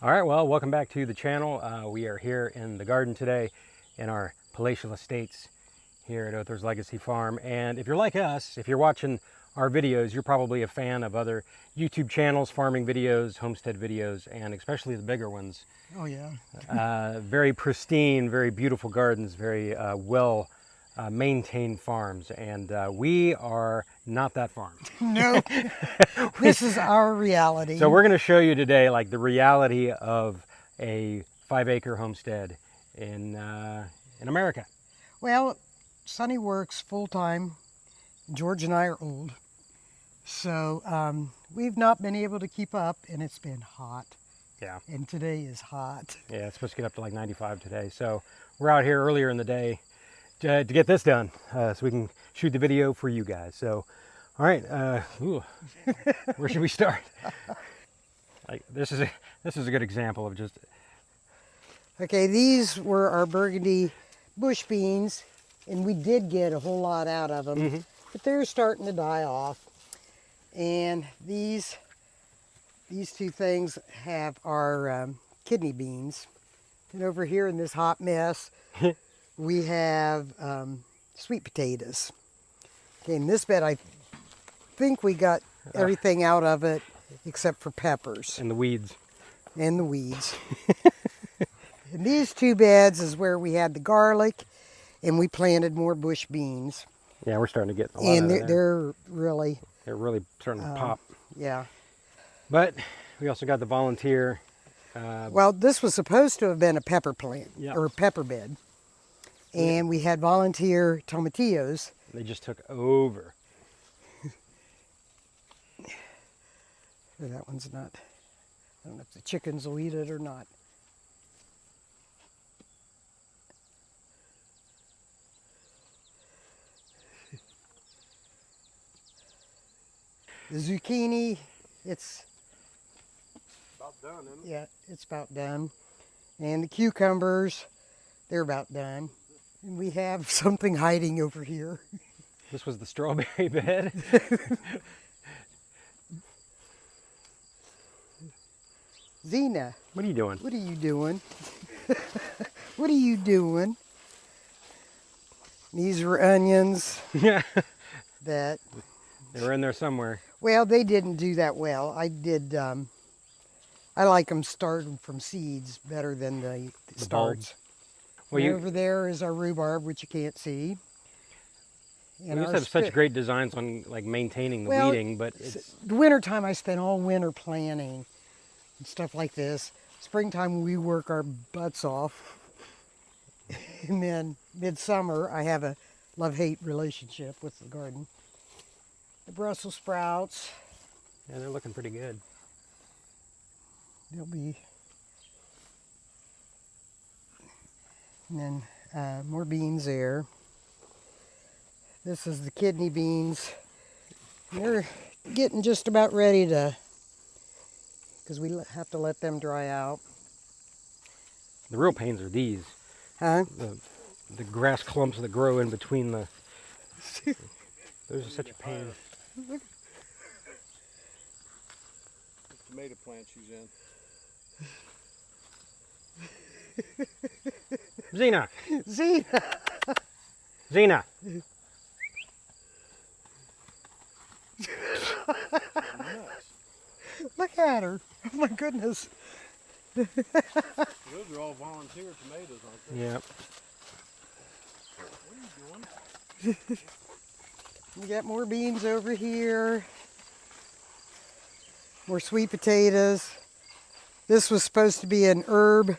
All right, well, welcome back to the channel. We are here in the garden today in our palatial estates here at Other's Legacy Farm. And if you're like us, if you're watching our videos, you're probably a fan of other YouTube channels, farming videos, homestead videos, and especially the bigger ones. Oh yeah. Very pristine, very beautiful gardens, very well maintained farms. And we are not that farm. No, this is our reality. So we're going to show you today like the reality of a 5-acre homestead in America. Well, Sonny works full-time. George and I are old. So we've not been able to keep up, and it's been hot. Yeah. And today is hot. Yeah, it's supposed to get up to like 95 today. So we're out here earlier in the day to get this done so we can shoot the video for you guys. So, all right, where should we start? Like this is a good example of just. Okay, these were our burgundy bush beans, and we did get a whole lot out of them, but they're starting to die off. And these two things have our kidney beans. And over here in this hot mess, we have sweet potatoes. Okay, in this bed, I think we got everything out of it except for peppers. And the weeds. And the weeds. And these two beds is where we had the garlic, and we planted more bush beans. Yeah, we're starting to get a lot and of they're really starting to pop. Yeah. But we also got the volunteer. Well, this was supposed to have been a pepper plant, or a pepper bed. And we had volunteer tomatillos. They just took over. That one's not, I don't know if the chickens will eat it or not. The zucchini, it's About done, isn't it? yeah, it's about done. And the cucumbers, they're about done. And we have something hiding over here. This was the strawberry bed. Zena. What are you doing? What are you doing? What are you doing? These were onions. Yeah. That. They were in there somewhere. Well, they didn't do that well. I did, I like them started from seeds better than the starts. Well, over there is our rhubarb, which you can't see. And we just have such great designs on like maintaining the weeding, but it's... The wintertime I spent all winter planning and stuff like this. Springtime we work our butts off. And then midsummer I have a love-hate relationship with the garden. The Brussels sprouts. Yeah, they're looking pretty good. They'll be... And then more beans there. This is the kidney beans. They're getting just about ready to, because we have to let them dry out. The real pains are these. Huh? The grass clumps that grow in between the... Those are such a pain. The tomato plant she's in. Zena! Zena! Zena! Look at her. Oh my goodness. Those are all volunteer tomatoes, aren't they? Yep. What are you doing? We got more beans over here. More sweet potatoes. This was supposed to be an herb.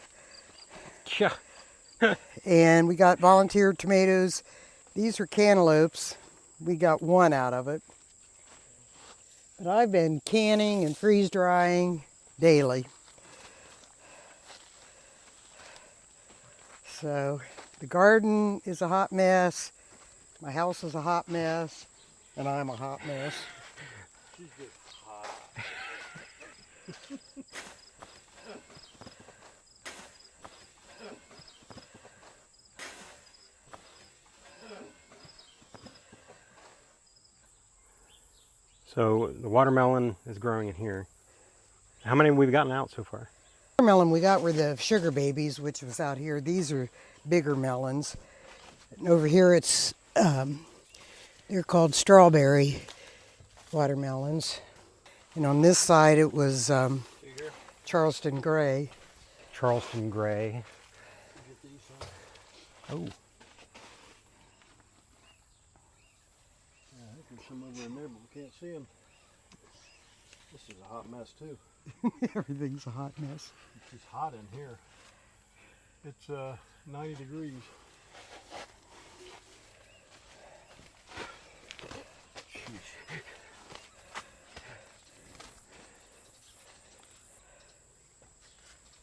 Yeah. And we got volunteer tomatoes. These are cantaloupes. We got one out of it. But I've been canning and freeze drying daily. So the garden is a hot mess. My house is a hot mess. And I'm a hot mess. She's just hot. So the watermelon is growing in here. How many have we gotten out so far? watermelon we got were the sugar babies, which was out here. These are bigger melons. And over here it's, they're called strawberry watermelons. And on this side it was Charleston Gray. Charleston Gray. Oh. Yeah, I think there's some over in there, but we can't see them. This is a hot mess too. Everything's a hot mess. It's just hot in here. It's 90 degrees.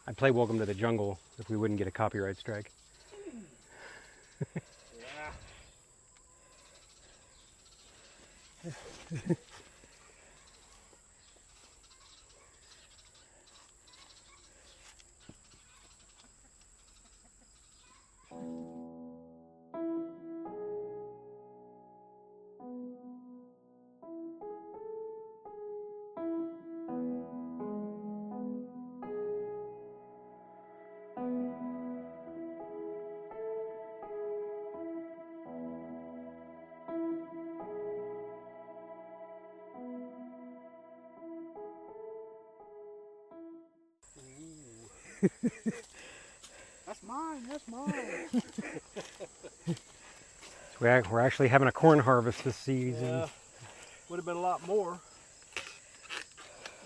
I'd play Welcome to the Jungle if we wouldn't get a copyright strike. That's mine, that's mine. So we're actually having a corn harvest this season. Yeah, would have been a lot more.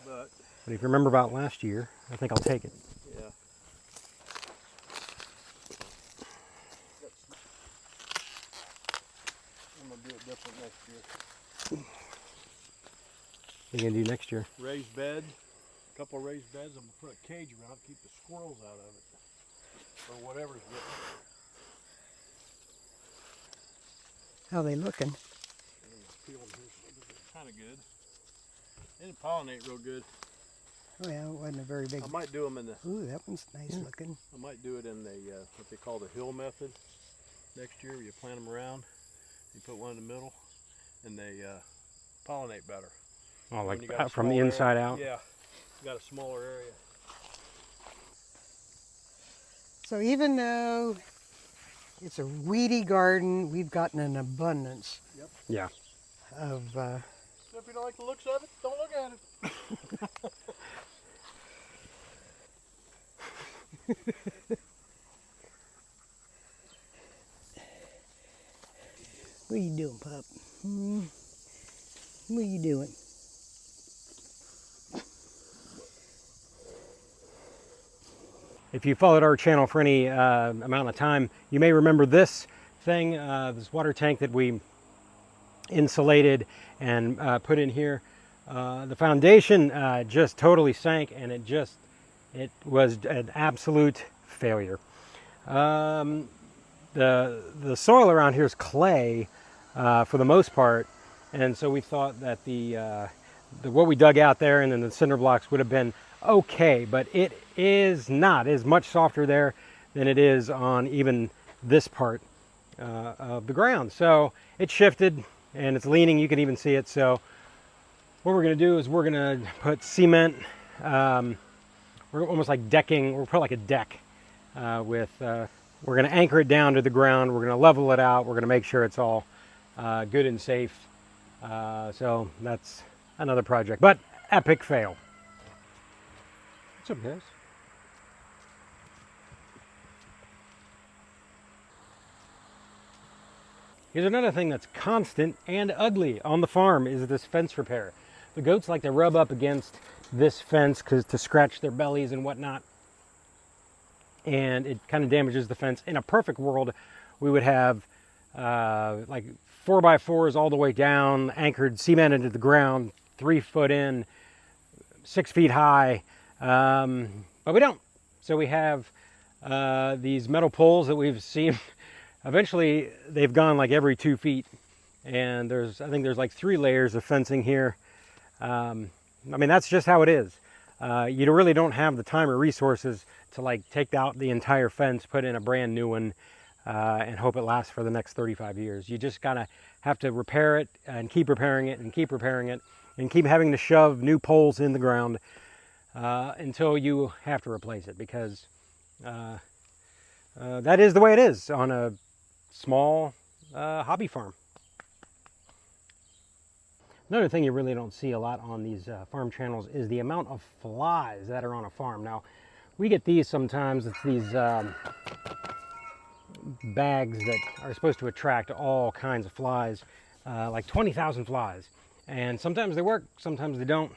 But But if you remember about last year, I think I'll take it. yeah. I'm gonna do it different next year. What are you gonna do next year? Raised bed, a couple of raised beds. I'm gonna put a cage around to keep the squirrels out of it, or whatever's getting. How they looking? Kind of good. They didn't pollinate real good. Oh yeah, it wasn't a very big. I might do them in the. Ooh, that one's nice looking. I might do it in the what they call the hill method next year. Where you plant them around, you put one in the middle, and they pollinate better. Oh, When you like got a from the smaller inside area. out? Yeah, you got a smaller area. So even though it's a weedy garden, we've gotten an abundance Yeah. of. So if you don't like the looks of it, don't look at it. What are you doing, pup? What are you doing? If you followed our channel for any amount of time, you may remember this thing, this water tank that we insulated and put in here. The foundation just totally sank, and it was an absolute failure. The soil around here is clay for the most part, and so we thought that what we dug out there and then the cinder blocks would have been okay, but it is not. It is much softer there than it is on even this part of the ground. So it shifted and it's leaning. You can even see it. So what we're going to do is we're going to put cement. We're almost like decking. We'll put like a deck we're going to anchor it down to the ground. We're going to level it out. We're going to make sure it's all good and safe. So that's another project, but epic fail. What's up, guys? Here's another thing that's constant and ugly on the farm is this fence repair. The goats like to rub up against this fence to scratch their bellies and whatnot. And it kind of damages the fence. In a perfect world, we would have like 4x4s all the way down, anchored, cemented to the ground, 3 foot in, 6 feet high. But we don't. So we have these metal poles that we've seen. Eventually, they've gone like every 2 feet, and I think there's like 3 layers of fencing here. I mean, that's just how it is. You really don't have the time or resources to like take out the entire fence, put in a brand new one, and hope it lasts for the next 35 years. You just gotta have to repair it and keep repairing it and keep repairing it and keep having to shove new poles in the ground. until you have to replace it, because that is the way it is on a small hobby farm. Another thing you really don't see a lot on these farm channels is the amount of flies that are on a farm. Now, we get these sometimes. It's these bags that are supposed to attract all kinds of flies, like 20,000 flies. And sometimes they work, sometimes they don't.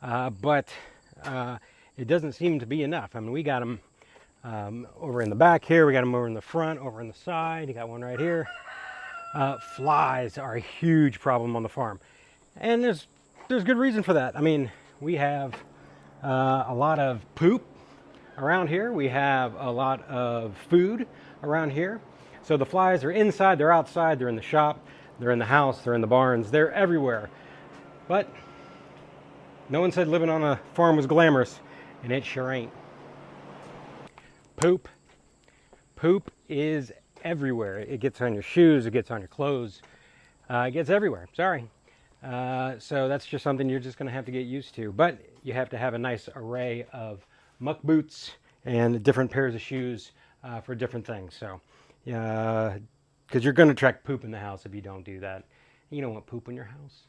But it doesn't seem to be enough. I mean, we got them over in the back here. We got them over in the front, over in the side. You got one right here. Flies are a huge problem on the farm. And there's good reason for that. I mean, we have a lot of poop around here. We have a lot of food around here. So the flies are inside, they're outside, they're in the shop, they're in the house, they're in the barns, they're everywhere. But no one said living on a farm was glamorous, and it sure ain't. Poop. Poop is everywhere. It gets on your shoes, it gets on your clothes, it gets everywhere. Sorry. So that's just something you're just going to have to get used to. But you have to have a nice array of muck boots and different pairs of shoes for different things. So, because you're going to attract poop in the house if you don't do that. You don't want poop in your house.